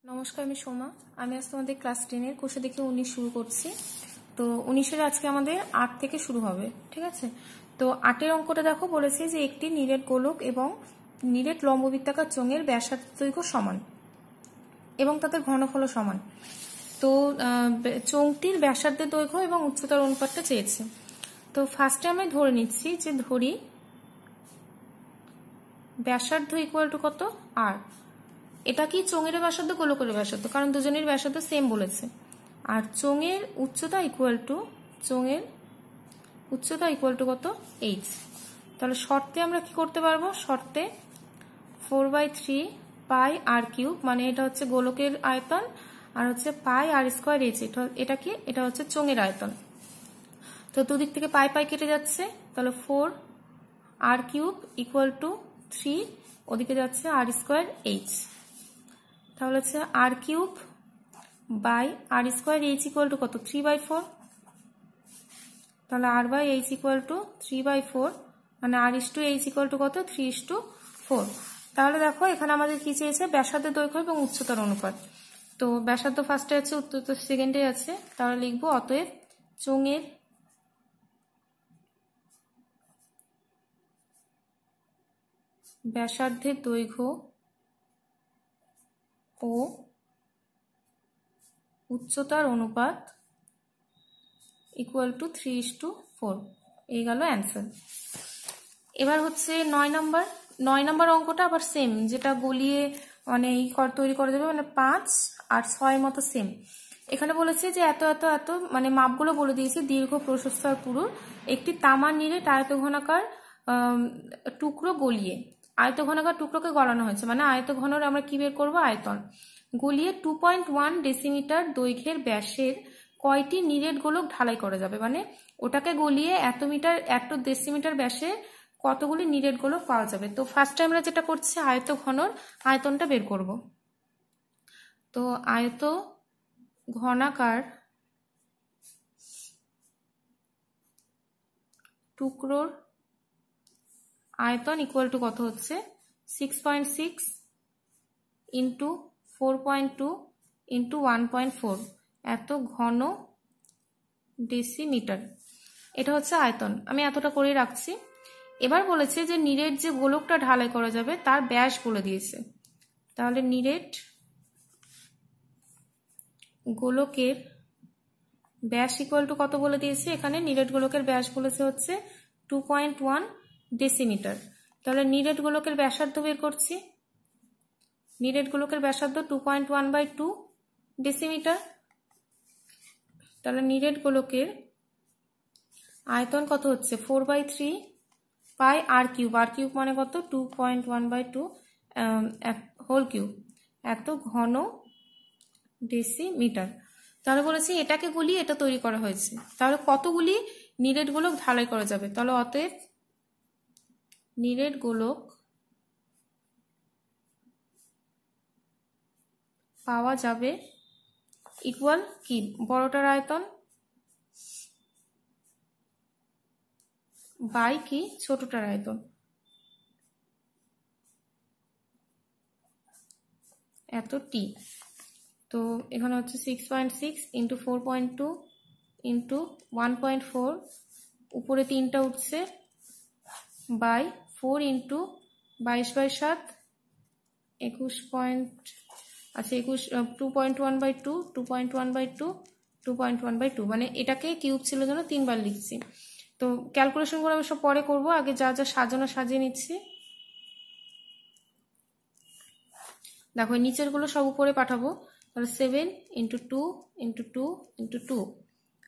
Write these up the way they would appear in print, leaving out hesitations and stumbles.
नमस्कार আমি সোমা আমি আজ তোমাদের ক্লাস 10 এর কোষে দেখে 19 শুরু করছি। তো 19 এর আজকে আমাদের 8 থেকে শুরু হবে, ঠিক আছে। তো 8 এর অঙ্কটা দেখো, বলেছে যে একটি নিরেট গোলক এবং নিরেট লম্ববৃত্তাকার চোঙের ব্যাসার্ধ দৈর্ঘ্য সমান এবং তাদের ঘনফল সমান। তো চোঙটির ব্যাসার্ধের দৈর্ঘ্য এবং উচ্চতার অনুপাতটা চেয়েছে। তো ফার্স্টে আমি ধরে নিচ্ছি যে ধরি ব্যাসার্ধ ইকুয়াল টু কত আর, এটা কি চোঙের ব্যাসার্ধ গোলকের ব্যাসার্ধ, কারণ দুজনের ব্যাসার্ধ সেম বলেছে। আর চোঙের উচ্চতা ইকুয়াল টু কত এইচ। তাহলে শর্তে আমরা কি করতে পারবো, শর্তে 4/3 পাই আর কিউব, মানে এটা হচ্ছে গোলকের আয়তন, আর হচ্ছে পাই আর স্কোয়ার এইচ, এটা কি, এটা হচ্ছে চোঙের আয়তন। তো দুদিক থেকে পাই পাই কেটে যাচ্ছে, তাহলে 4 আর কিউব ইকুয়াল টু 3, ওদিকে যাচ্ছে আর স্কোয়ার এইচ। তাহলে হচ্ছে R cube by R square H equal to কত 3/4। তাহলে R by H equal to 3/4, মানে R is to H equal to কত 3:4। তাহলে দেখো এখানে আমাদের কি চেয়েছে, ব্যাসার্ধের দৈর্ঘ্য এবং উচ্চতার অনুপাত। তো ব্যাসার্ধ ফার্স্টে আছে, উচ্চতা সেকেন্ডে আছে, তাহলে লিখবো অতএব চোঙের ব্যাসার্ধের দৈর্ঘ্য ও উচ্চতার অনুপাত ইকুয়াল টু 3:4। এই গেল অ্যান্সার। এবার হচ্ছে 9 নম্বর অঙ্কটা আবার সেম, যেটা গলিয়ে মানে তৈরি করে দেবে, মানে 5 আর 6 মতো সেম। এখানে বলেছে যে এত এত এত মানে মাপগুলো বলে দিয়েছে, দীর্ঘ প্রশস্ত আর পুরু একটি তামার নিরেট আয়তঘনাকার টুকরো গলিয়ে, আয়তঘনাকার টুকরোকে গলানো হয়েছে, মানে আয়তঘনর আমরা কি বের করবো, আয়তন গলিয়ে 2.1 ডেসিমিটার দৈর্ঘ্যের ব্যাসের কয়টি নিরেট গোলক ঢালাই করা যাবে, মানে ওটাকে গলিয়ে এত ডেসিমিটার ব্যাসে কতগুলি নিরেট গোলক পাওয়া যাবে। তো ফার্স্ট টাইম আমরা যেটা করছি আয়তঘনর আয়তনটা বের করব। তো আয়ত ঘনাকার টুকরোর আয়তন ইকুয়াল টু কত হচ্ছে 6.6 ইন্টু 4.2 ইন্টু 1.4 এত ঘন ডেসিমিটার, এটা হচ্ছে আয়তন। আমি এতটা করে রাখছি। এবার বলেছে যে নিরেট যে গোলকটা ঢালাই করা যাবে তার ব্যাস বলে দিয়েছে। তাহলে নিরেট গোলকের ব্যাস ইকুয়াল টু কত বলে দিয়েছে, এখানে নিরেট গোলকের ব্যাস বলেছে হচ্ছে 2.1 ডেসিমিটার। তাহলে নিরেট গোলকের ব্যাসার্ধ বের করছি, নিরেট গোলকের ব্যাসার্ধ 2.1/2 ডেসিমিটার। তাহলে নিরেট গোলকের আয়তন কত হচ্ছে 4/3 pi r cube, r cube মানে কত 2.1/2 হোল কিউব, এত ঘন ডেসিমিটার। তাহলে বলেছি এটাকে গলিয়ে এটা তৈরি করা হয়েছে, তাহলে কতগুলি নিরেট গোলক ঢালাই করা যাবে। তাহলে অতএব নিরেট গোলক পাওয়া যাবে ইকুয়াল কি, বড়টার আয়তন বাই কি ছোটটার আয়তন, এত টি। তো এখানে হচ্ছে 6.6 ইন্টু 4.2 ইন্টু 1.4, উপরে 3টা উঠছে, বাই 4 ইন্টু 22/7 21 আচ্ছা 2.1/2 2.1/2 2.1/2, মানে এটাকে কিউব ছিল জন্য 3 বার লিখছি। তো ক্যালকুলেশন করে আমি সব পরে করবো, আগে যা যা সাজানো সাজিয়ে নিচ্ছি। দেখো নিচের গুলো সব উপরে পাঠাবো। তাহলে 7 ইন্টু 2 ইন্টু 2 ইন্টু 2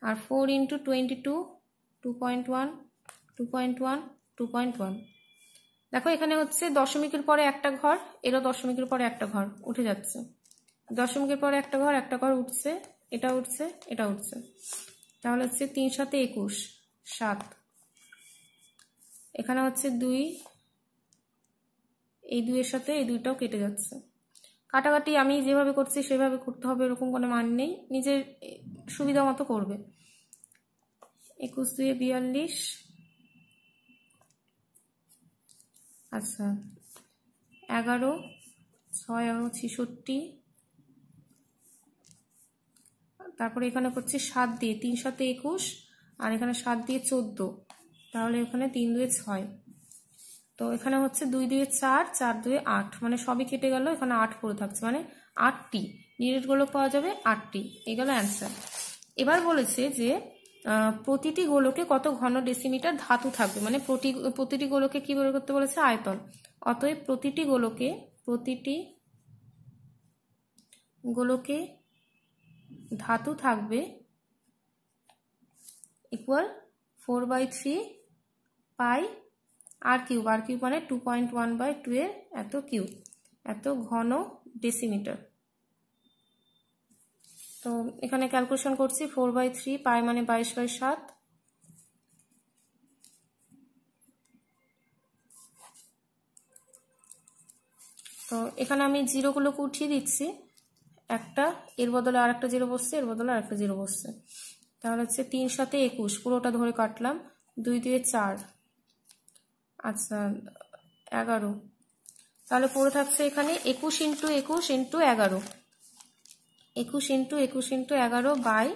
আর 4 ইন্টু 22 2.1 2.1 2.1। দেখো এখানে হচ্ছে দশমিকের পরে একটা ঘর, এরও দশমিকের পরে একটা ঘর উঠে যাচ্ছে, দশমিকের পরে একটা ঘর উঠছে, এটা উঠছে এটা উঠছে। তাহলে হচ্ছে 3 × 7 21 7, এখানে হচ্ছে 2, এই 2 এর সাথে এই 2টাও কেটে যাচ্ছে। কাটাকাটি আমি যেভাবে করছি সেভাবে করতে হবে, এরকম কোনো মান নেই, নিজের সুবিধা মতো করবে। 21 2 42, আচ্ছা 11 6 66 তারপরে এখানে করছি 7 দিয়ে, 3 7 21, আর এখানে 7 দিয়ে 14, তাহলে এখানে 3 2 6। তো এখানে হচ্ছে 2 2 4, 4 2 8, মানে সবই কেটে গেল, এখানে 8 পড়ে থাকছে, মানে 8টি নিরেট গোলক পাওয়া যাবে, 8টি। এই গেল অ্যান্সার। এবার বলেছে যে প্রতিটি গোলকে কত ঘন ডেসিমিটার ধাতু থাকবে, মানে প্রতিটি গোলকে কি বের করতে বলেছে, আয়তন। অতএব প্রতিটি গোলকে ধাতু থাকবে equal 4/3 pi r cube. R cube মানে 2.1/2 এর এত কিউব, এত ঘন ডেসিমিটার। তো এখানে ক্যালকুলেশন করছি, 4/3 পাই মানে 22/7, তো এখানে আমি জিরোগুলোকে উঠিয়ে দিচ্ছি, একটা এর বদলে আর একটা জিরো বসছে, এর বদলে আর একটা জিরো বসছে, তাহলে হচ্ছে 3 7 21, পুরোটা ধরে কাটলাম, 2 2 4, আচ্ছা 11, তাহলে পড়ে থাকছে এখানে 21 × 21 × 11, 21 × 21 × 11 বাই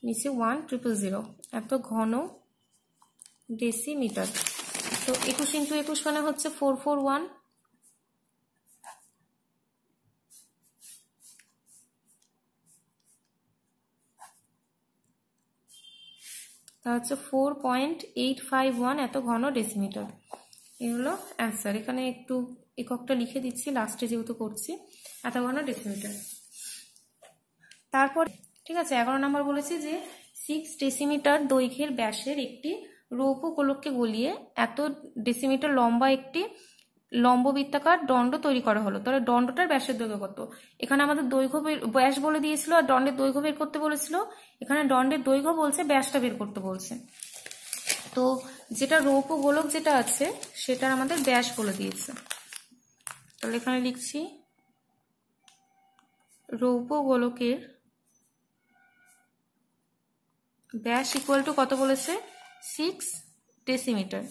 নিচে 1000, এত ঘন ডেসিমিটার। তো 21 × 21 মানে হচ্ছে 441, তা হচ্ছে 4.851 এত ঘন ডেসিমিটার। এই হলো অ্যান্সার। এখানে একটু এককটা লিখে দিচ্ছি লাস্টে যেহেতু করছি, এত ঘন ডেসিমিটার। তারপর ঠিক আছে, 11 নম্বর বলেছি যে 6 ডেসিমিটার দৈর্ঘ্যের ব্যাসের একটি রৌপ্য গোলককে গলিয়ে এত ডেসিমিটার লম্বা একটি লম্ববৃত্তাকার দণ্ড তৈরি করা হলো। তাহলে দণ্ডটার ব্যাসের দৈর্ঘ্য কত? এখানে আমাদের দৈর্ঘ্য ব্যাস বলে দিয়েছিল আর দণ্ডের দৈর্ঘ্য বের করতে বলেছিল, এখানে দণ্ডের দৈর্ঘ্য বলছে, ব্যাসটা বের করতে বলছে। তো যেটা রৌপ্য গোলক যেটা আছে সেটা আমাদের ব্যাস বলে দিয়েছে, তাহলে এখানে লিখছি রৌপ্য গোলকের ব্যাস ইকুয়াল টু কত বলেছে, 6 ডেসিমিটার।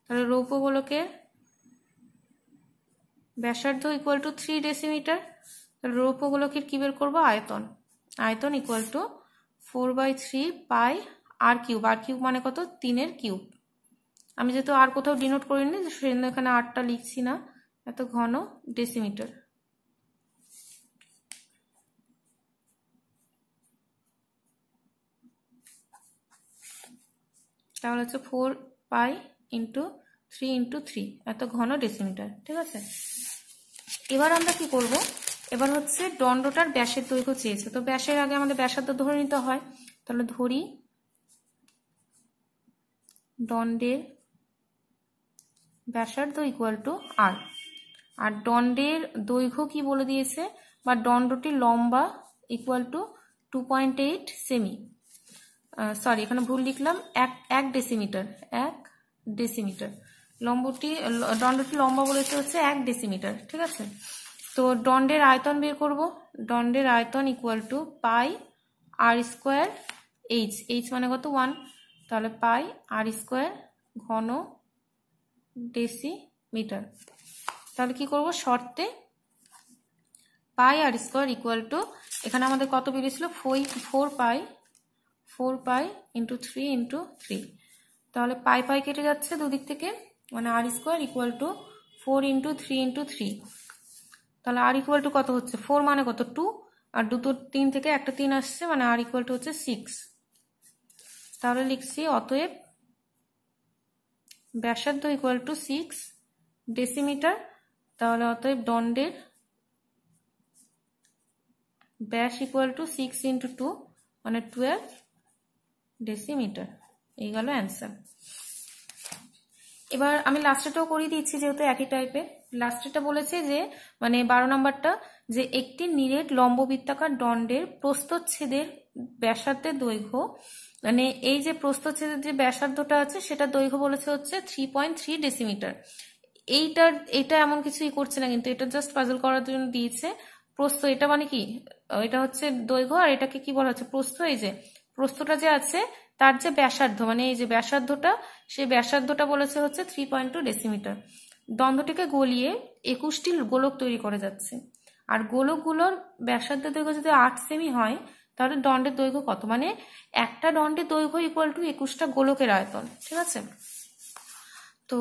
তাহলে রৌপ্য গোলকের ব্যাসার্ধ ইকুয়াল টু 3 ডেসিমিটার। তাহলে রৌপ্য গোলকের কি বের করবো, আয়তন। আয়তন equal to 4/3 pi r cube. R cube মানে কত, 3 এর কিউব। আমি যেহেতু আর কোথাও ডিনোট করিনি সেজন্য এখানে 8টা লিখছি না, এত ঘন ডেসিমিটার। তাহলে হচ্ছে 4 পাই ইন্টু 3 × 3 এত ঘন ডেসিমিটার। ঠিক আছে, এবার আমরা কি করব, এবার হচ্ছে দণ্ডটার ব্যাসের দৈর্ঘ্য চেয়েছে, তো ব্যাসের আগে আমাদের ব্যাসার্ধ ধরে নিতে হয়। তাহলে ধরি দণ্ডের ব্যাসার্ধ ইকুয়াল টু আর, আর দণ্ডের দৈর্ঘ্য কি বলে দিয়েছে, বা দণ্ডটির লম্বা ইকুয়াল টু 2.8 সেমি, সরি এখানে ভুল লিখলাম, 1 ডেসিমিটার, 1 ডেসিমিটার। দণ্ডটি লম্বা বলেছে হচ্ছে 1 ডেসিমিটার। ঠিক আছে, তো দণ্ডের আয়তন বের করব। দণ্ডের আয়তন equal to pi r square h, h মানে কত 1, তাহলে পাই আর স্কোয়ার ঘন ডেসিমিটার। তাহলে কি করব, শর্তে পাই আর স্কোয়ার ইকুয়াল টু, এখানে আমাদের কত বেরিয়েছিল, 4 পাই ইন্টু 3 × 3, তাহলে পাই পাই কেটে যাচ্ছে দুদিক থেকে, মানে আর স্কোয়ার ইকুয়াল টু 4 × 3 × 3, তাহলে আর ইকুয়াল টু কত হচ্ছে, 4 মানে কত 2, আর 3 থেকে একটা 3 আসছে, মানে আর ইকুয়াল টু হচ্ছে 6। তাহলে লিখছি অতএব ব্যাসার্ধ ইকুয়াল টু 6 ডেসিমিটার। তাহলে অতএব দণ্ডের ব্যাস ইকুয়াল টু 6 × 2 মানে 12 ডেসিমিটার। এই গেল অ্যান্সার। এবার আমি লাস্টেটাও করিয়ে দিচ্ছি যেহেতু একই টাইপের। লাস্টেটা বলেছে যে মানে 12 নম্বরটা, যে একটি নিরেট লম্ববৃত্তাকার দণ্ডের প্রস্থচ্ছেদের ব্যাসার্ধের দৈর্ঘ্য, মানে এই যে প্রস্থচ্ছেদের যে ব্যাসার্ধটা আছে সেটা দৈর্ঘ্য বলেছে হচ্ছে 3.3 ডেসিমিটার। এইটা এমন কিছুই করছে না, কিন্তু এটা জাস্ট পাজল করার জন্য দিয়েছে। প্রস্থ এটা মানে কি, এটা হচ্ছে দৈর্ঘ্য আর এটাকে কি বলা হচ্ছে, প্রস্থ। এই যে প্রস্থটা যে আছে তার যে ব্যাসার্ধ, মানে এই যে ব্যাসার্ধটা, সেই ব্যাসার্ধটা বলেছে হচ্ছে 3.2 ডেসিমিটার। দণ্ডটিকে গলিয়ে 21টি গোলক তৈরি করে যাচ্ছে, আর গোলকগুলোর ব্যাসার্ধ দৈর্ঘ্য যদি 8 সেমি হয় তাহলে দণ্ডের দৈর্ঘ্য কত, মানে একটা দণ্ডের দৈর্ঘ্য ইকুয়াল টু 21টা গোলকের আয়তন। ঠিক আছে, তো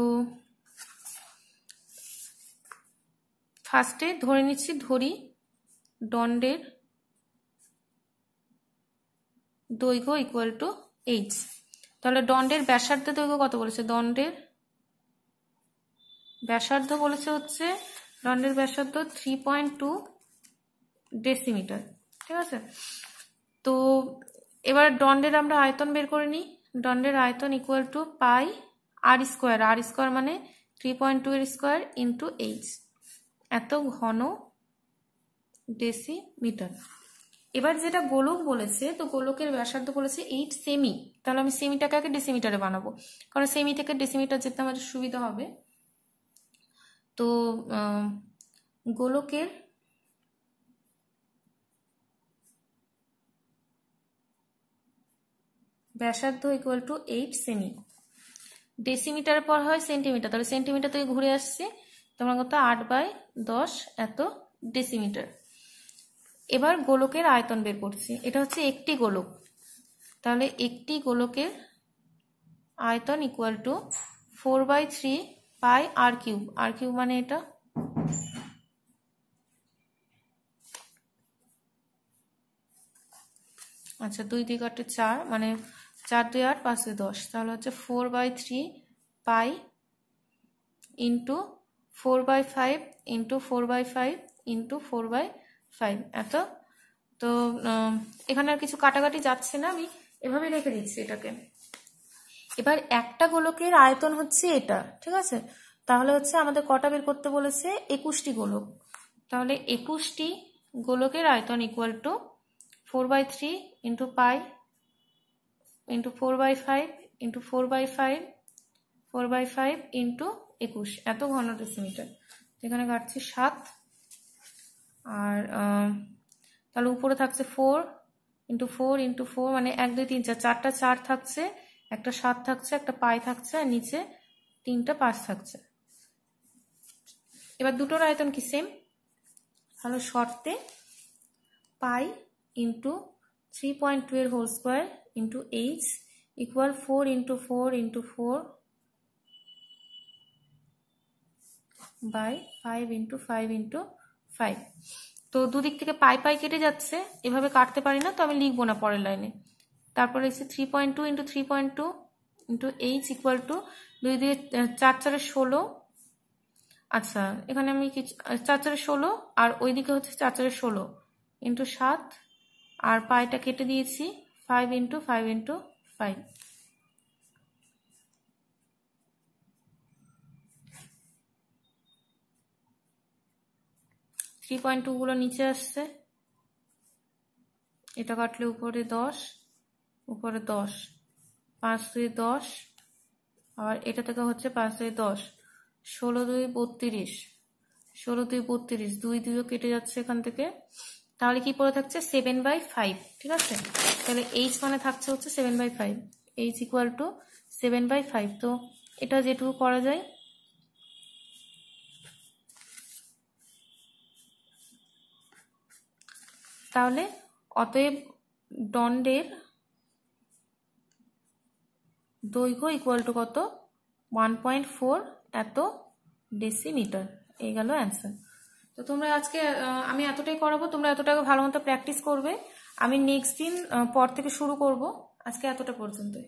ফার্স্টে ধরে নিচ্ছি, ধরি দণ্ডের দৈর্ঘ্য ইকুয়াল টু এইচ। তাহলে দণ্ডের ব্যাসার্ধ দৈর্ঘ্য কত বলেছে, দণ্ডের ব্যাসার্ধ বলেছে হচ্ছে দণ্ডের ব্যাসার্ধ 3.2 ডেসিমিটার। ঠিক আছে, তো এবার দণ্ডের আমরা আয়তন বের করে নিই। দণ্ডের আয়তন equal to pi r square, r square মানে 3.2 এর স্কোয়ার ইন্টু এইচ, এত ঘন ডেসিমিটার। এবার যেটা গোলক বলেছে, তো গোলকের ব্যাসার্ধ বলেছে 8 সেমি। তাহলে আমি সেমিটাকে আগে ডেসিমিটারে বানাবো, কারণ সেমি থেকে ডেসিমিটার যেতে আমাদের সুবিধা হবে। তো গোলকের ব্যাসার্ধ ইকুয়াল টু 8 সেমি। ডেসিমিটারের পর হয় সেন্টিমিটার, তাহলে সেন্টিমিটার থেকে ঘুরে আসছে, তোমার কত 8/10 এত ডেসিমিটার। এবার গোলকের আয়তন বের করছি, এটা হচ্ছে একটি গোলক, তাহলে একটি গোলকের আয়তন equal to 4/3 pi r cube. R cube মানে এটা, আচ্ছা 2 2 8 4, মানে 4 2 8 5 2 10, তাহলে হচ্ছে 4/3 পাই ইন্টু 4/5 ইন্টু 4/5 ইন্টু 4/5 এত। তো এখানে আর কিছু কাটাকাটি যাচ্ছে না, আমি এভাবে রেখে দিচ্ছি এটাকে। এবার একটা গোলকের আয়তন হচ্ছে এটা। ঠিক আছে, তাহলে হচ্ছে আমাদের কটা বের করতে বলেছে, 21টি গোলক। তাহলে 21টি গোলকের আয়তন equal to 4/3 into pi into 4/5 into 4/5 4/5 into 21, এত ঘন ডেসিমিটার। এখানে কাটছি 7, আর তাহলে উপরে থাকছে 4 ইন্টু 4 ইন্টু 4, মানে 1 2 3 4, চারটা 4 থাকছে, একটা 7 থাকছে, একটা পাই থাকছে, আর নিচে 3টা 5 থাকছে। এবার দুটোর আয়তন কি সেম, তাহলে শর্তে পাই ইন্টু 3.2 এর whole square into h equal 4 into 4 into 4 by 5 into 5 into 5। তো দুদিক থেকে পাই পাই কেটে যাচ্ছে, এভাবে কাটতে পারি না, তো আমি লিখবো না পরের লাইনে। তারপরে এসে 3.2 into 3.2 into h equal two 2 2 4 4 16। আচ্ছা এখানে আমি 4 4 16, আর ওইদিকে হচ্ছে 4 4 16 ইন্টু 7, আর পাইটা কেটে দিয়েছি 5 into 5 into 5। Three point two গুলো নিচে আসছে, এটা কাটলে উপরে 10, উপরে 10, 5 2 10, আবার এটা থেকে হচ্ছে 5 2 10, 16 2 32, 16 2 32, 2 2 কেটে যাচ্ছে এখান থেকে। তাহলে কি পড়ে থাকছে 7/5। ঠিক আছে, তাহলে এইচ মানে থাকছে হচ্ছে 7/5, এইচ ইকুয়াল টু 7/5। তো এটা যেটুকু করা যায়, তাহলে অতএব দণ্ডের দৈর্ঘ্য ইকুয়াল টু কত, 1.4 এত ডেসিমিটার। এই গেল অ্যান্সার। তো তোমরা আজকে আমি এতটাই করাবো, তোমরা এতটাকে ভালো মতো প্র্যাকটিস করবে। আমি নেক্সট দিন পর থেকে শুরু করব, আজকে এতটা পর্যন্তই।